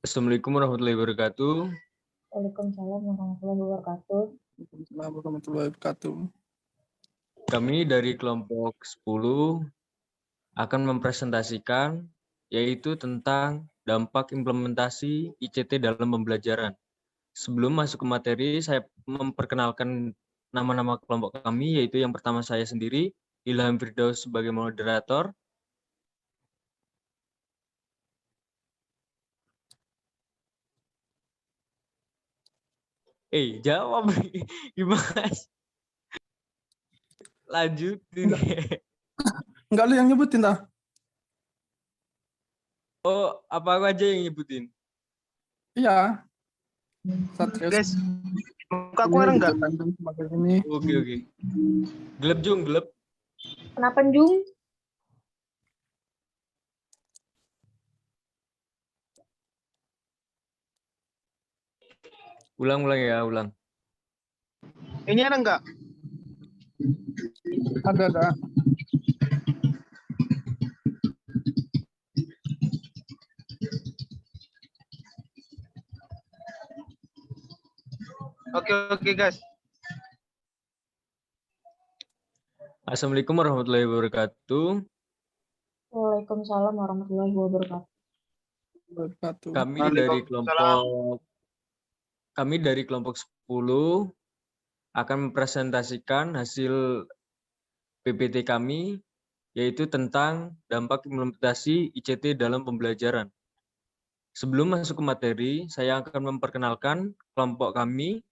Assalamualaikum warahmatullahi wabarakatuh. Waalaikumsalam warahmatullahi wabarakatuh. Waalaikumsalam warahmatullahi wabarakatuh. Kami dari kelompok 10 akan mempresentasikan yaitu tentang dampak implementasi ICT dalam pembelajaran. Sebelum masuk ke materi, saya memperkenalkan nama-nama kelompok kami, yaitu yang pertama saya sendiri, Ilham Firdaus sebagai moderator. Jawab gimana? Lanjutin. Enggak, lu yang nyebutin dah. Oh, apa aku aja yang nyebutin? Iya. Satria. Guys, muka aku orang enggak? Ini. Oke. Gelap Jung, gelap. Kenapa Jung? Ulang ya, ulang. Ini ada enggak? Ada. Oke guys. Assalamualaikum warahmatullahi wabarakatuh. Waalaikumsalam warahmatullahi wabarakatuh. Kami dari kelompok 10 akan mempresentasikan hasil PPT kami, yaitu tentang dampak implementasi ICT dalam pembelajaran. Sebelum masuk ke materi, saya akan memperkenalkan kelompok kami,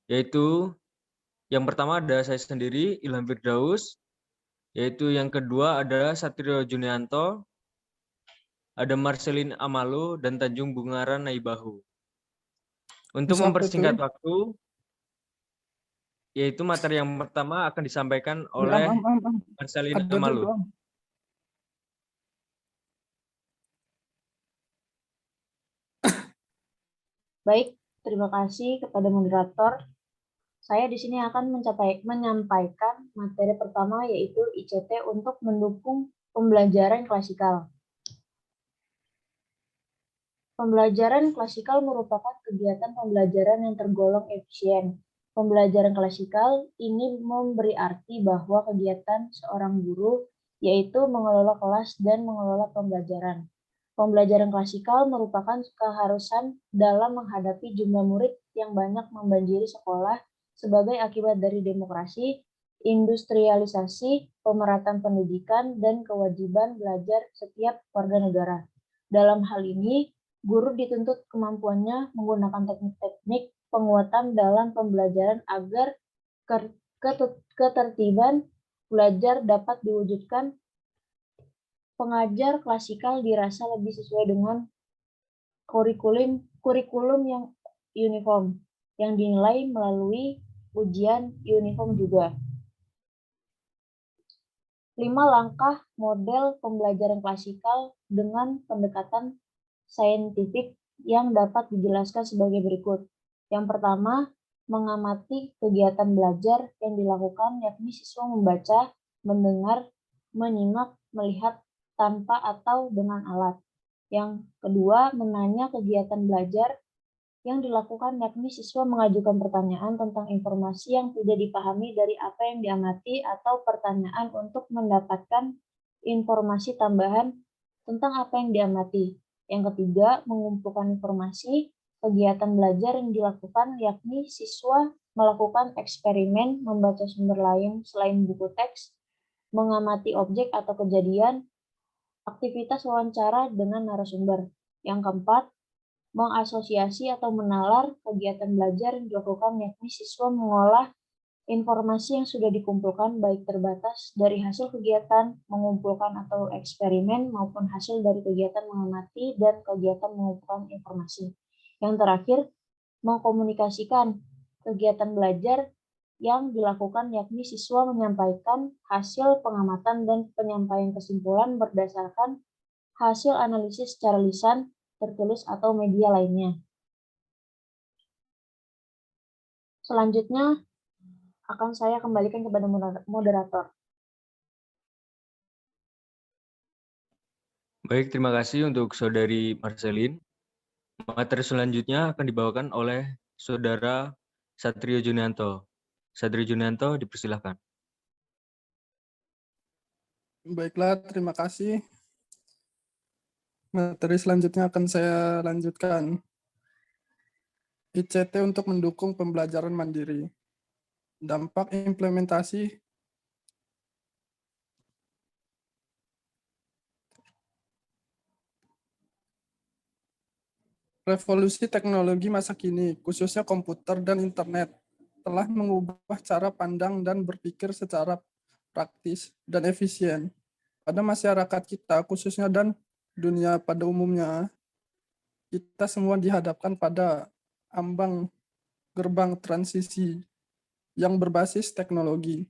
yaitu yang pertama ada saya sendiri, Ilham Firdaus, yaitu yang kedua ada Satrio Junianto, ada Marcelin Amalo, dan Tanjung Bungaran Naibahu. Untuk mempersingkat waktu, yaitu materi yang pertama akan disampaikan oleh Marcelin Amalo. Baik, terima kasih kepada moderator. Saya di sini akan menyampaikan materi pertama, yaitu ICT untuk mendukung pembelajaran klasikal. Pembelajaran klasikal merupakan kegiatan pembelajaran yang tergolong efisien. Pembelajaran klasikal ini memberi arti bahwa kegiatan seorang guru yaitu mengelola kelas dan mengelola pembelajaran. Pembelajaran klasikal merupakan keharusan dalam menghadapi jumlah murid yang banyak membanjiri sekolah sebagai akibat dari demokrasi, industrialisasi, pemerataan pendidikan, dan kewajiban belajar setiap warga negara. Dalam hal ini, guru dituntut kemampuannya menggunakan teknik-teknik penguatan dalam pembelajaran agar ketertiban belajar dapat diwujudkan. Pengajar klasikal dirasa lebih sesuai dengan kurikulum yang uniform, yang dinilai melalui ujian uniform juga. 5 langkah model pembelajaran klasikal dengan pendekatan saintifik yang dapat dijelaskan sebagai berikut. Yang pertama, mengamati kegiatan belajar yang dilakukan, yakni siswa membaca, mendengar, menyimak, melihat tanpa atau dengan alat. Yang kedua, menanya kegiatan belajar yang dilakukan, yakni siswa mengajukan pertanyaan tentang informasi yang tidak dipahami dari apa yang diamati atau pertanyaan untuk mendapatkan informasi tambahan tentang apa yang diamati. Yang ketiga, mengumpulkan informasi. Kegiatan belajar yang dilakukan, yakni siswa melakukan eksperimen, membaca sumber lain selain buku teks, mengamati objek atau kejadian, aktivitas wawancara dengan narasumber. Yang keempat, mengasosiasi atau menalar kegiatan belajar yang dilakukan, yakni siswa mengolah informasi yang sudah dikumpulkan baik terbatas dari hasil kegiatan mengumpulkan atau eksperimen maupun hasil dari kegiatan mengamati dan kegiatan mengumpulkan informasi. Yang terakhir, mengkomunikasikan kegiatan belajar yang dilakukan, yakni siswa menyampaikan hasil pengamatan dan penyampaian kesimpulan berdasarkan hasil analisis secara lisan, tertulis, atau media lainnya. Selanjutnya akan saya kembalikan kepada moderator. Baik, terima kasih untuk Saudari Marcelin. Materi selanjutnya akan dibawakan oleh Saudara Satrio Junianto. Satrio Junianto, dipersilahkan. Baiklah, terima kasih. Materi selanjutnya akan saya lanjutkan. ICT untuk mendukung pembelajaran mandiri. Dampak implementasi revolusi teknologi masa kini, khususnya komputer dan internet, telah mengubah cara pandang dan berpikir secara praktis dan efisien. Pada masyarakat kita, khususnya dan dunia pada umumnya, kita semua dihadapkan pada ambang gerbang transisi yang berbasis teknologi.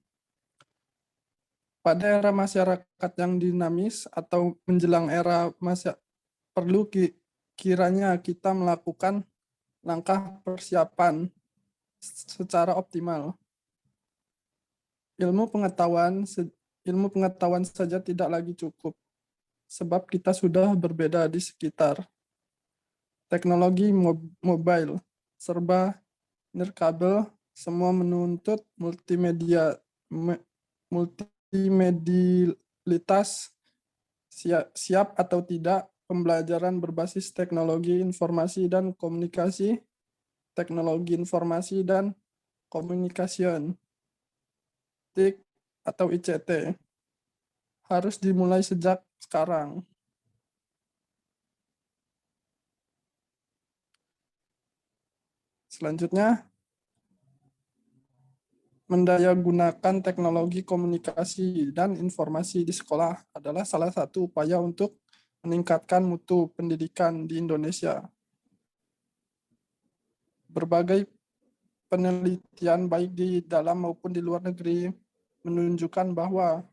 Pada era masyarakat yang dinamis atau menjelang era perlu kiranya kita melakukan langkah persiapan secara optimal. Ilmu pengetahuan saja tidak lagi cukup, sebab kita sudah berbeda di sekitar. Teknologi mobile, serba nirkabel, semua menuntut multimedialitas. Siap atau tidak, pembelajaran berbasis teknologi informasi dan komunikasi, teknologi informasi dan komunikasi, TIK atau ICT, harus dimulai sejak sekarang. Selanjutnya, mendayagunakan teknologi komunikasi dan informasi di sekolah adalah salah satu upaya untuk meningkatkan mutu pendidikan di Indonesia. Berbagai penelitian baik di dalam maupun di luar negeri menunjukkan bahwa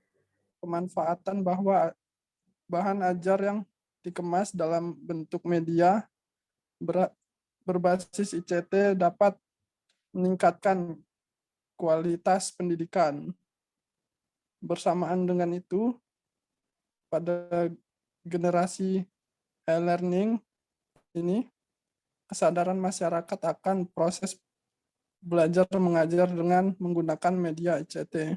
pemanfaatan bahan ajar yang dikemas dalam bentuk media berbasis ICT dapat meningkatkan kualitas pendidikan. Bersamaan dengan itu, pada generasi e-learning ini, kesadaran masyarakat akan proses belajar mengajar dengan menggunakan media ICT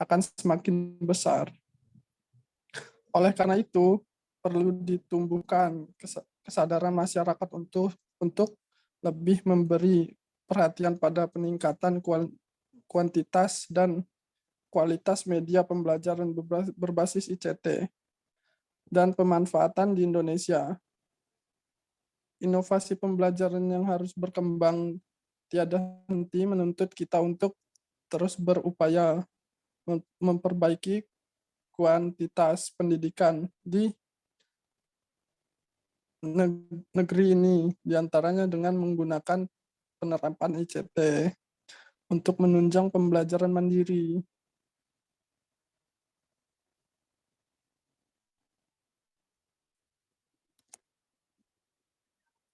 akan semakin besar. Oleh karena itu, perlu ditumbuhkan kesadaran masyarakat untuk lebih memberi perhatian pada peningkatan kuantitas dan kualitas media pembelajaran berbasis ICT dan pemanfaatan di Indonesia. Inovasi pembelajaran yang harus berkembang tiada henti menuntut kita untuk terus berupaya memperbaiki kuantitas pendidikan di negeri ini, diantaranya dengan menggunakan penerapan ICT untuk menunjang pembelajaran mandiri.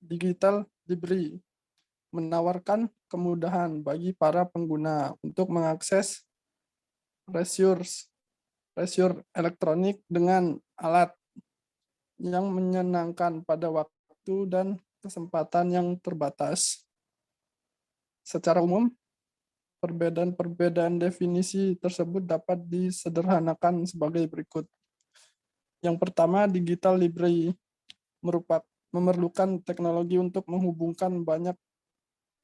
Digital Library menawarkan kemudahan bagi para pengguna untuk mengakses resource elektronik dengan alat yang menyenangkan pada waktu dan kesempatan yang terbatas. Secara umum, perbedaan definisi tersebut dapat disederhanakan sebagai berikut. Yang pertama, digital library memerlukan teknologi untuk menghubungkan banyak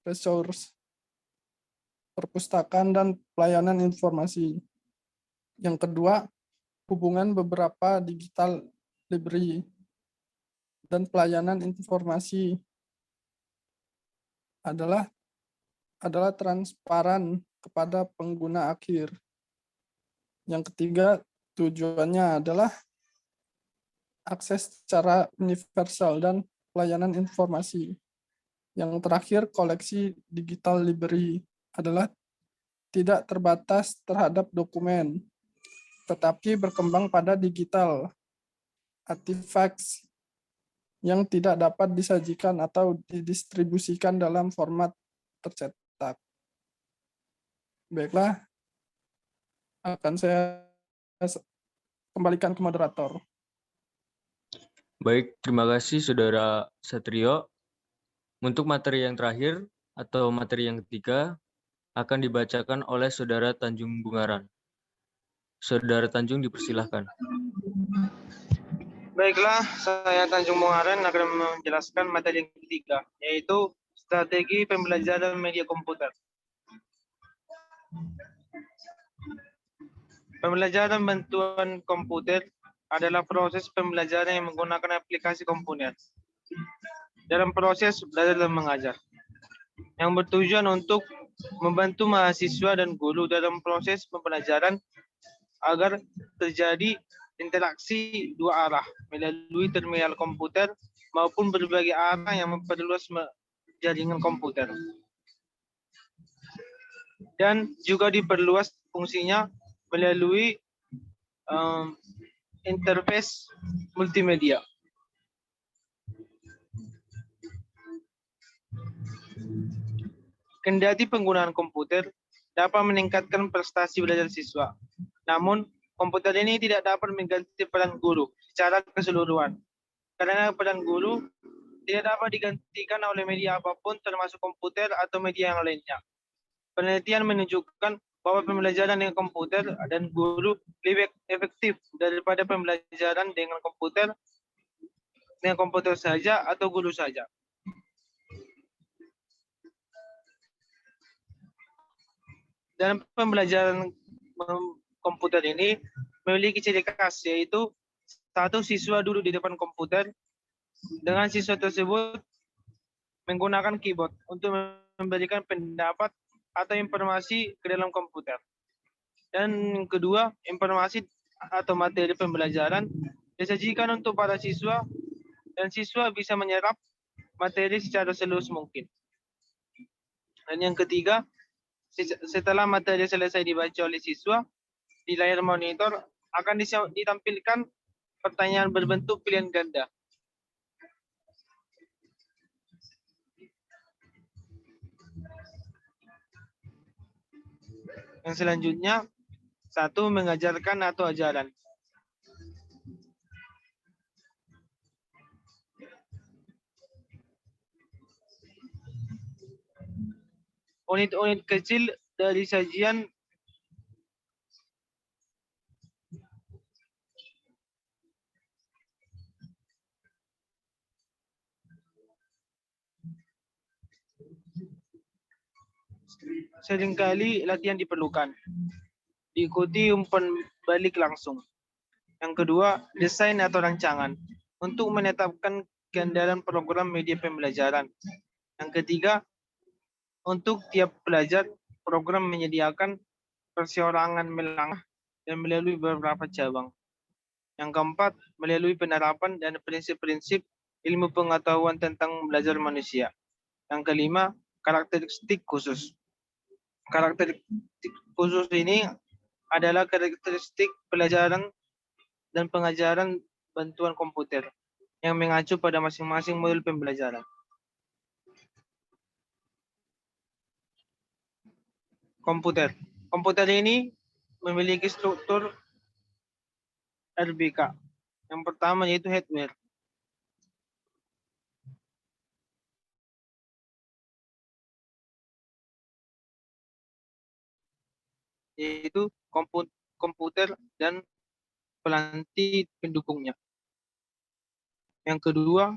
resource, perpustakaan, dan pelayanan informasi. Yang kedua, hubungan beberapa digital library dan pelayanan informasi adalah transparan kepada pengguna akhir. Yang ketiga, tujuannya adalah akses secara universal dan pelayanan informasi. Yang terakhir, koleksi digital library adalah tidak terbatas terhadap dokumen, tetapi berkembang pada digital artifacts yang tidak dapat disajikan atau didistribusikan dalam format tercetak. Baiklah, akan saya kembalikan ke moderator. Baik, terima kasih Saudara Satrio. Untuk materi yang terakhir atau materi yang ketiga akan dibacakan oleh Saudara Tanjung Bungaran. Saudara Tanjung dipersilahkan. Baiklah, saya Tanjung Bungaran akan menjelaskan materi yang ketiga, yaitu strategi pembelajaran media komputer. Pembelajaran bantuan komputer adalah proses pembelajaran yang menggunakan aplikasi komputer dalam proses belajar dan mengajar, yang bertujuan untuk membantu mahasiswa dan guru dalam proses pembelajaran agar terjadi interaksi dua arah melalui terminal komputer maupun berbagai arah yang memperluas jaringan komputer. Dan juga diperluas fungsinya melalui interface multimedia. Kendati penggunaan komputer dapat meningkatkan prestasi belajar siswa, namun komputer ini tidak dapat mengganti peran guru secara keseluruhan. Karena peran guru tidak dapat digantikan oleh media apapun termasuk komputer atau media yang lainnya. Penelitian menunjukkan bahwa pembelajaran dengan komputer dan guru lebih efektif daripada pembelajaran dengan komputer saja atau guru saja. Dalam pembelajaran komputer ini memiliki ciri khas, yaitu satu siswa duduk di depan komputer dengan siswa tersebut menggunakan keyboard untuk memberikan pendapat atau informasi ke dalam komputer. Dan kedua, informasi atau materi pembelajaran disajikan untuk para siswa dan siswa bisa menyerap materi secara selus mungkin. Dan yang ketiga, setelah materi selesai dibaca oleh siswa, di layar monitor akan ditampilkan pertanyaan berbentuk pilihan ganda. Yang selanjutnya, satu, mengajarkan atau ajaran. Unit-unit kecil dari sajian seringkali latihan diperlukan. Diikuti umpan balik langsung. Yang kedua, desain atau rancangan untuk menetapkan keandalan program media pembelajaran. Yang ketiga, untuk tiap pelajar, program menyediakan perseorangan melangkah dan melalui beberapa cabang. Yang keempat, melalui penerapan dan prinsip-prinsip ilmu pengetahuan tentang belajar manusia. Yang kelima, karakteristik khusus. Karakteristik khusus ini adalah karakteristik pelajaran dan pengajaran bantuan komputer yang mengacu pada masing-masing modul pembelajaran. Komputer ini memiliki struktur RBK. Yang pertama yaitu hardware. Yaitu komputer dan pelanti pendukungnya. Yang kedua,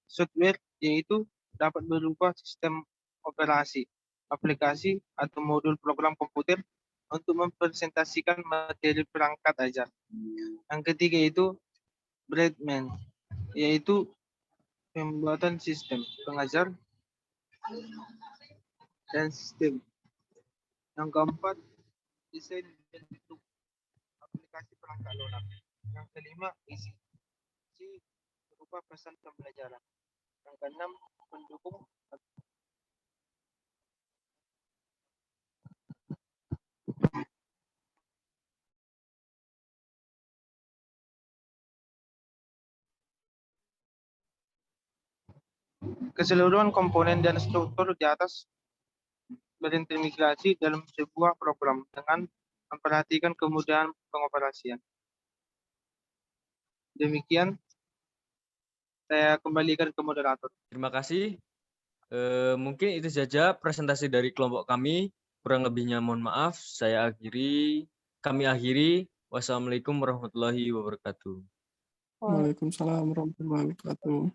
software, yaitu dapat berupa sistem operasi, aplikasi atau modul program komputer untuk mempresentasikan materi perangkat ajar. Yang ketiga itu Braidman, yaitu pembuatan sistem pengajar dan sistem. Yang keempat, desain bentuk aplikasi perangkat lunak. Yang kelima, isi berupa pesan pembelajaran. Yang keenam, pendukung keseluruhan komponen dan struktur di atas berintegrasi dalam sebuah program dengan memperhatikan kemudahan pengoperasian. Demikian Saya kembalikan ke moderator. Terima kasih. Mungkin itu saja presentasi dari kelompok kami. Kurang lebihnya mohon maaf. Kami akhiri. Wassalamualaikum warahmatullahi wabarakatuh. Waalaikumsalam warahmatullahi wabarakatuh.